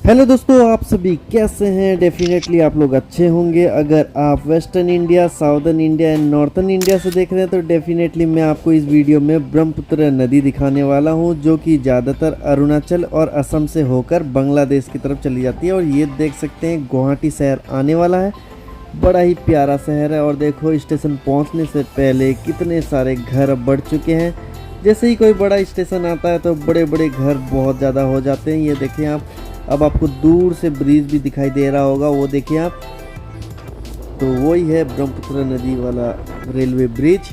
Hello दोस्तों, आप सभी कैसे हैं। डेफिनेटली आप लोग अच्छे होंगे। अगर आप western India, southern India and northern India से देख रहे हैं तो डेफिनेटली मैं आपको इस वीडियो में ब्रह्मपुत्र नदी दिखाने वाला हूं, जो कि ज़्यादातर अरुणाचल और असम से होकर बांग्लादेश की तरफ चली जाती है। और ये देख सकते हैं गुवाहाटी शहर आने वाला है। बड़ा ही प्यारा शहर है। और देखो स्टेशन पहुँचने से पहले कितने सारे घर बढ़ चुके हैं। जैसे ही कोई बड़ा स्टेशन आता है तो बड़े बड़े घर बहुत ज़्यादा हो जाते हैं। ये देखिए आप, अब आपको दूर से ब्रिज भी दिखाई दे रहा होगा, वो देखिए आप, तो वही है ब्रह्मपुत्र नदी वाला रेलवे ब्रिज।